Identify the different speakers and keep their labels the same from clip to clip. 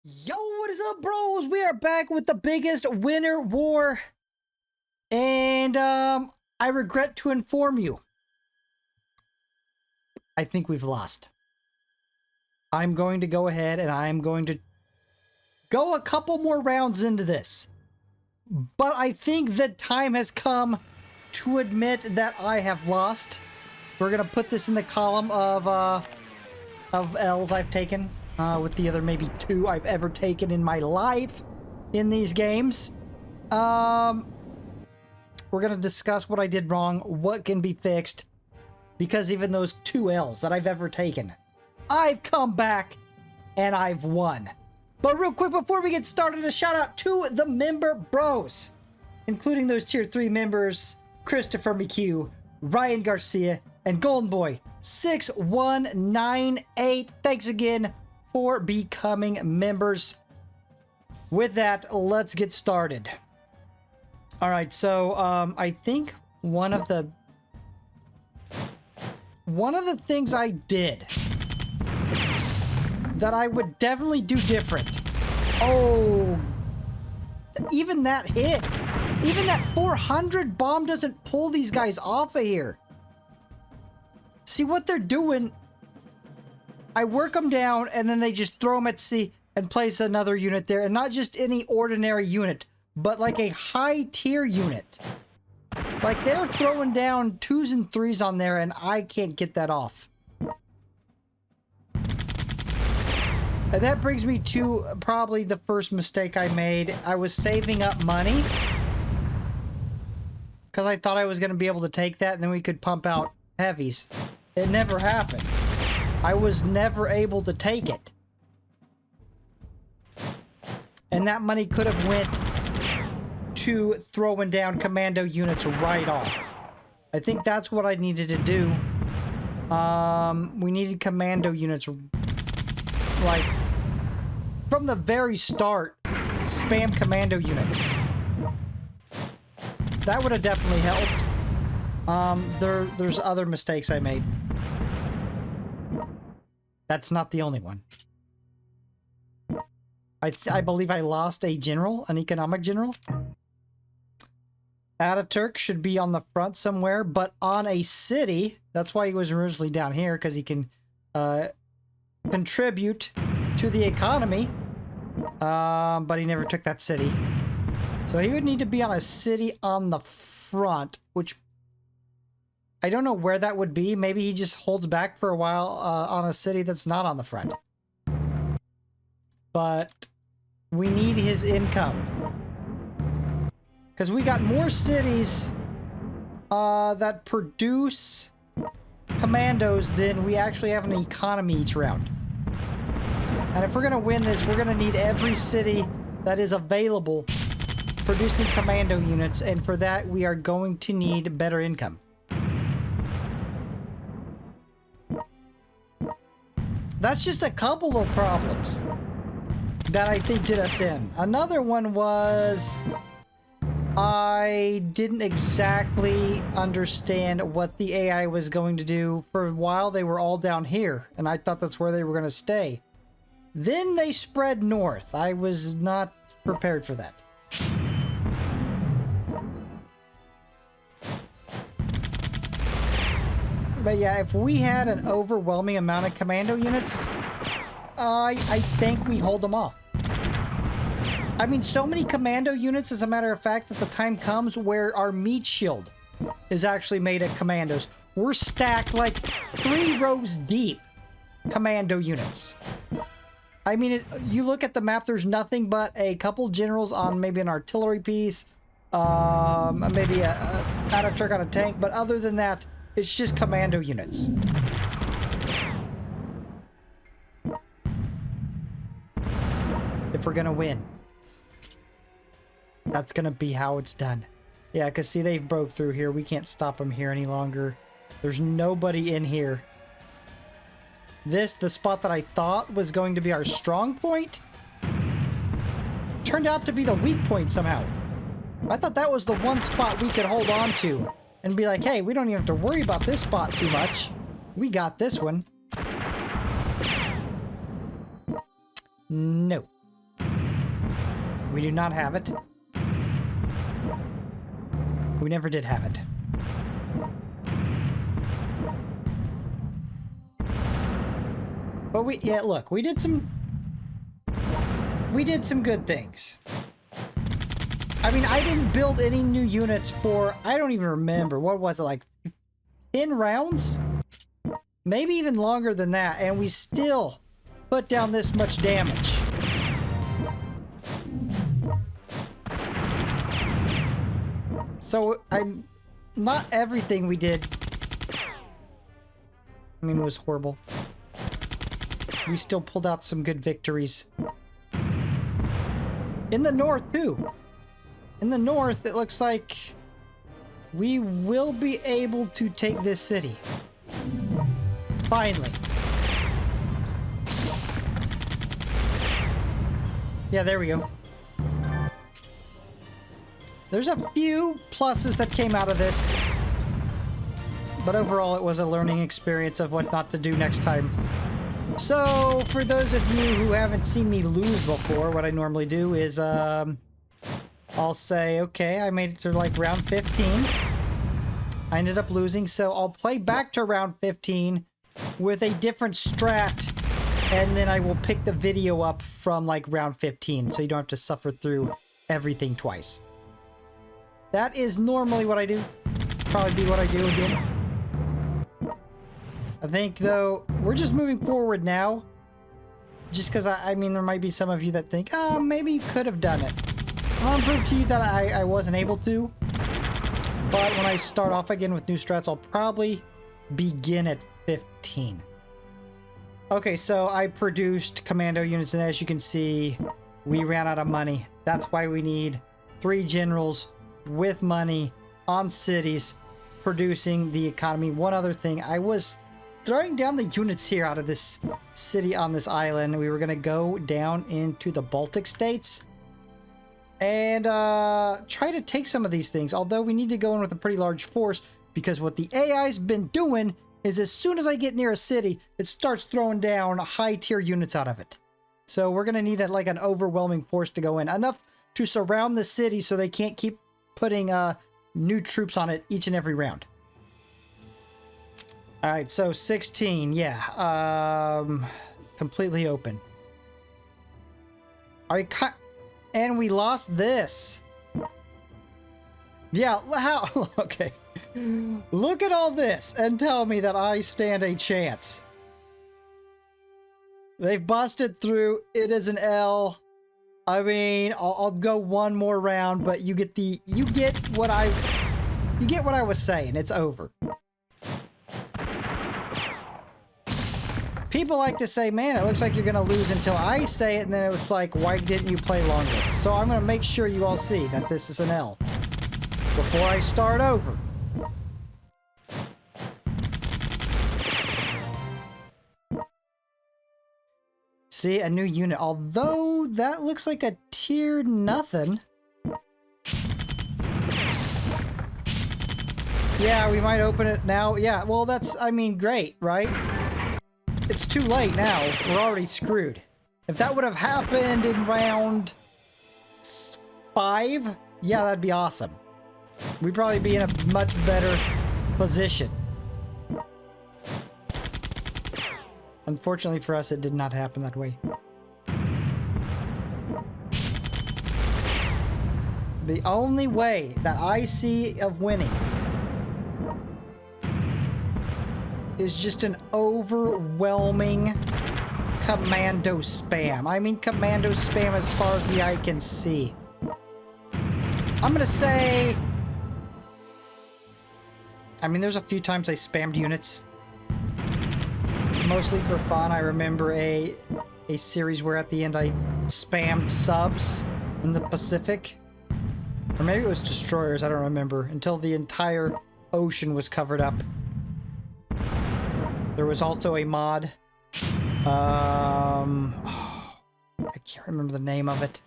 Speaker 1: Yo, what is up, bros? We are back with the biggest winter war. And, I regret to inform you, I think we've lost. I'm going to go ahead and I'm going to go a couple more rounds into this. But I think the time has come to admit that I have lost. We're going to put this in the column of L's I've taken. With the other maybe 2 I've ever taken in my life in these games. We're gonna discuss what I did wrong, what can be fixed, because even those 2 L's that I've ever taken, I've come back and I've won. But real quick before we get started, a shout out to the member bros, including those tier 3 members, Christopher McHugh, Ryan Garcia, and Golden Boy 6198. Thanks again for becoming members. With that, let's get started. All right, so I think one of the things I did that I would definitely do different. Oh, even that hit, even that 400 bomb doesn't pull these guys off of here. See what they're doing? I work them down, and then they just throw them at sea and place another unit there. And not just any ordinary unit, but like a high-tier unit. Like, they're throwing down 2s and 3s on there, and I can't get that off. And that brings me to probably the first mistake I made. I was saving up money, because I thought I was going to be able to take that, and then we could pump out heavies. It never happened. I was never able to take it. And that money could have went to throwing down commando units right off. I think that's what I needed to do. We needed commando units, like, from the very start, spam commando units. That would have definitely helped. There's other mistakes I made. That's not the only one. I believe I lost a general, an economic general. Ataturk should be on the front somewhere, but on a city. That's why he was originally down here, because he can contribute to the economy. But he never took that city. So he would need to be on a city on the front, which I don't know where that would be. Maybe he just holds back for a while on a city that's not on the front. But we need his income. Because we got more cities that produce commandos than we actually have an economy each round. And if we're going to win this, we're going to need every city that is available producing commando units. And for that, we are going to need better income. That's just a couple of problems that I think did us in. Another one was I didn't exactly understand what the AI was going to do. For a while, they were all down here, and I thought that's where they were going to stay. Then they spread north. I was not prepared for that. But yeah, if we had an overwhelming amount of commando units, I think we hold them off. I mean, so many commando units, as a matter of fact, that the time comes where our meat shield is actually made of commandos. We're stacked like 3 rows deep, commando units. I mean, you look at the map, there's nothing but a couple generals on maybe an artillery piece, maybe a Ataturk on a tank, but other than that, it's just commando units. If we're gonna win, that's gonna be how it's done. Yeah, because see, they broke through here. We can't stop them here any longer. There's nobody in here. The spot that I thought was going to be our strong point, turned out to be the weak point somehow. I thought that was the one spot we could hold on to and be like, hey, we don't even have to worry about this spot too much. We got this one. No. We do not have it. We never did have it. But yeah, look, we did some good things. I mean, I didn't build any new units for, I don't even remember, what was it, like 10 rounds? Maybe even longer than that, and we still put down this much damage. So, not everything we did, I mean, was horrible. We still pulled out some good victories. In the north, too. In the north, it looks like we will be able to take this city. Finally. Yeah, there we go. There's a few pluses that came out of this. But overall, it was a learning experience of what not to do next time. So, for those of you who haven't seen me lose before, what I normally do is, I'll say, okay, I made it to like round 15. I ended up losing, so I'll play back to round 15 with a different strat, and then I will pick the video up from like round 15, so you don't have to suffer through everything twice. That is normally what I do. Probably be what I do again. I think, though, we're just moving forward now. Just because, I mean, there might be some of you that think, oh, maybe you could have done it. I'll prove to you that I wasn't able to. But when I start off again with new strats, I'll probably begin at 15. Okay, so I produced commando units, and as you can see, we ran out of money. That's why we need 3 generals with money on cities producing the economy. One other thing, I was throwing down the units here out of this city on this island. We were going to go down into the Baltic states and try to take some of these things. Although we need to go in with a pretty large force, because what the AI's been doing is as soon as I get near a city, it starts throwing down high tier units out of it. So we're going to need like an overwhelming force to go in. Enough to surround the city so they can't keep putting new troops on it each and every round. Alright, so 16, yeah. Completely open. And we lost this. Yeah, how? Okay. Look at all this and tell me that I stand a chance. They've busted through. It is an L. I mean, I'll go one more round, but you get what I was saying. It's over. People like to say, man, it looks like you're going to lose until I say it, and then it was like, why didn't you play longer? So I'm going to make sure you all see that this is an L before I start over. See, a new unit. Although that looks like a tier nothing. Yeah, we might open it now. Yeah, well, that's, I mean, great, right? It's too late now. We're already screwed. If that would have happened in round 5, yeah, that'd be awesome. We'd probably be in a much better position. Unfortunately for us, it did not happen that way. The only way that I see of winning is just an overwhelming commando spam. I mean commando spam as far as the eye can see. I'm gonna say... I mean, there's a few times I spammed units. Mostly for fun. I remember a series where at the end I spammed subs in the Pacific. Or maybe it was destroyers, I don't remember. Until the entire ocean was covered up. There was also a mod. I can't remember the name of it.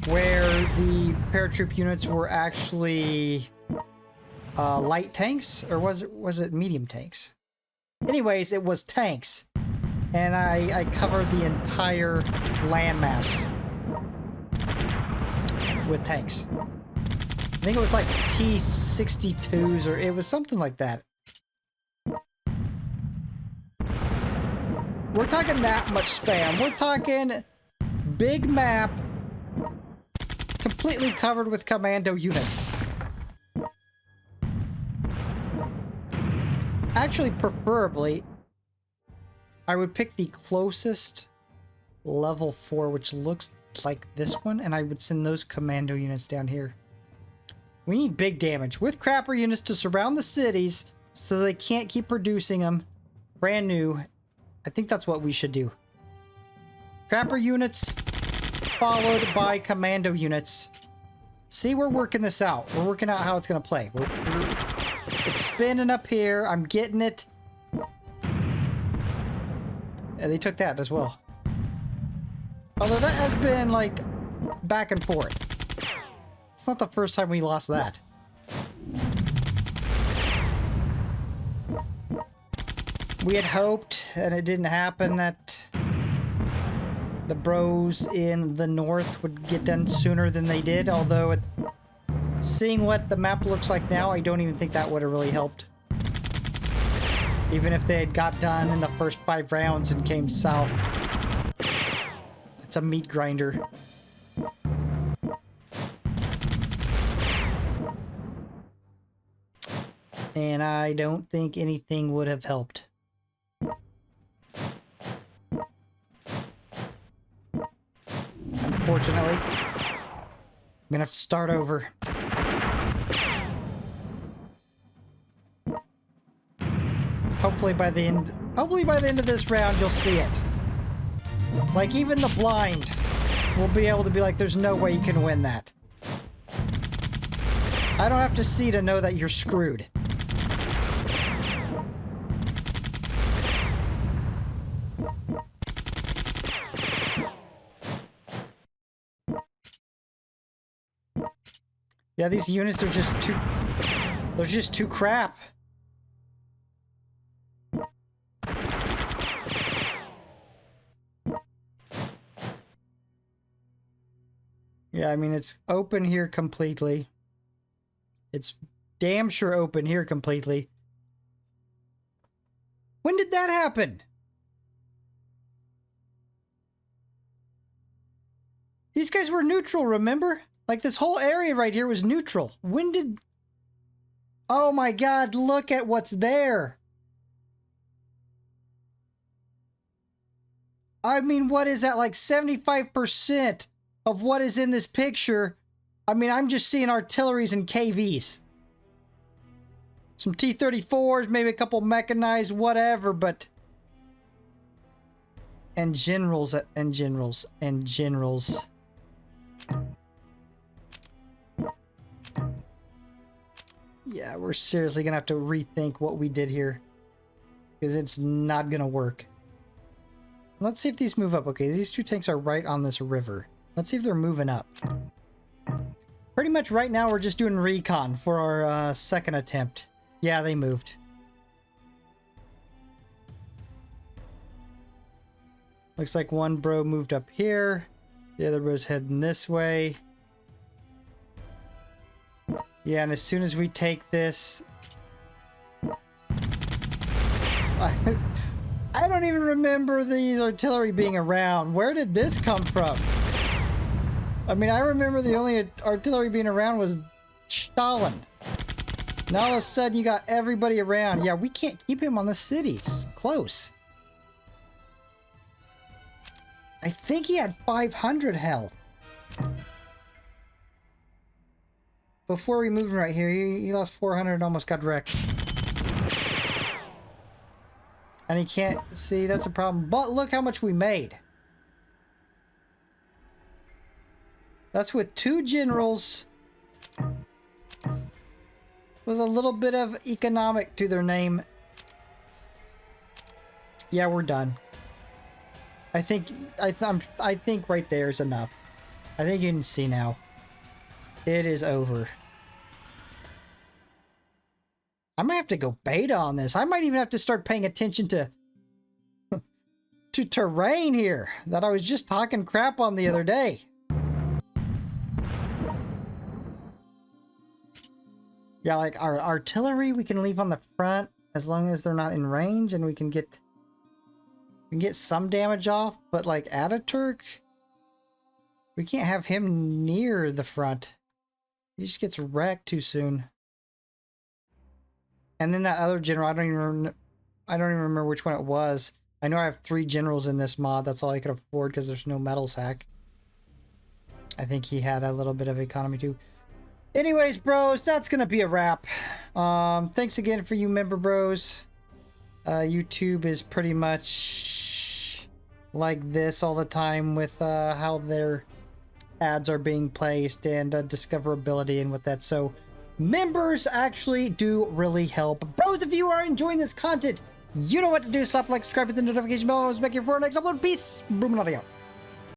Speaker 1: Where the paratroop units were actually light tanks? Or was it medium tanks? Anyways, it was tanks. And I covered the entire landmass. with tanks. I think it was like T-62s, or it was something like that. We're talking that much spam. We're talking big map, completely covered with commando units. Actually, preferably, I would pick the closest level 4, which looks like this one, and I would send those commando units down here. We need big damage with crapper units to surround the cities so they can't keep producing them brand new. I think that's what we should do. Crapper units followed by commando units. See, we're working this out. We're working out how it's going to play. It's spinning up here. I'm getting it. And they took that as well. Although that has been, like, back and forth. It's not the first time we lost that. We had hoped, and it didn't happen, that the bros in the north would get done sooner than they did. Although, seeing what the map looks like now, I don't even think that would have really helped. Even if they had got done in the first 5 rounds and came south. It's a meat grinder. And I don't think anything would have helped. Unfortunately, I'm gonna have to start over. Hopefully by the end of this round, you'll see it. Like, even the blind will be able to be like, there's no way you can win that. I don't have to see to know that you're screwed. Yeah, these units are just too... They're just too crap. Yeah, I mean, it's open here completely. It's damn sure open here completely. When did that happen? These guys were neutral, remember? Like, this whole area right here was neutral. When did... Oh my god, look at what's there. I mean, what is that? Like 75% of what is in this picture. I mean, I'm just seeing artilleries and KVs. Some T-34s, maybe a couple mechanized, whatever, but... And generals, and generals, and generals. Yeah, we're seriously gonna have to rethink what we did here. Because it's not gonna work. Let's see if these move up. Okay, these 2 tanks are right on this river. Let's see if they're moving up. Pretty much right now we're just doing recon for our second attempt. Yeah, they moved. Looks like one bro moved up here. The other bro's heading this way. Yeah, and as soon as we take this... I don't even remember these artillery being around. Where did this come from? I mean, I remember the only artillery being around was Stalin. Now all of a sudden you got everybody around. Yeah, we can't keep him on the cities. Close. I think he had 500 health. Before we moved right here, he lost 400 and almost got wrecked. And he can't see, that's a problem. But look how much we made. That's with 2 generals with a little bit of economic to their name. Yeah, we're done. I think right there is enough. I think you can see now. It is over. I might have to go beta on this. I might even have to start paying attention to terrain here that I was just talking crap on the other day. Yeah, like our artillery we can leave on the front as long as they're not in range, and we can get some damage off, but like Ataturk, we can't have him near the front. He just gets wrecked too soon. And then that other general, I don't even remember which one it was. I know I have 3 generals in this mod. That's all I could afford because there's no metals hack. I think he had a little bit of economy too. Anyways, bros, that's gonna be a wrap. Thanks again for you member bros. YouTube is pretty much like this all the time with how their ads are being placed and discoverability and with that. So members actually do really help. Bros, if you are enjoying this content, you know what to do. Stop, like, subscribe, hit the notification bell. Always back here for our next upload. Peace. Bruchminati out.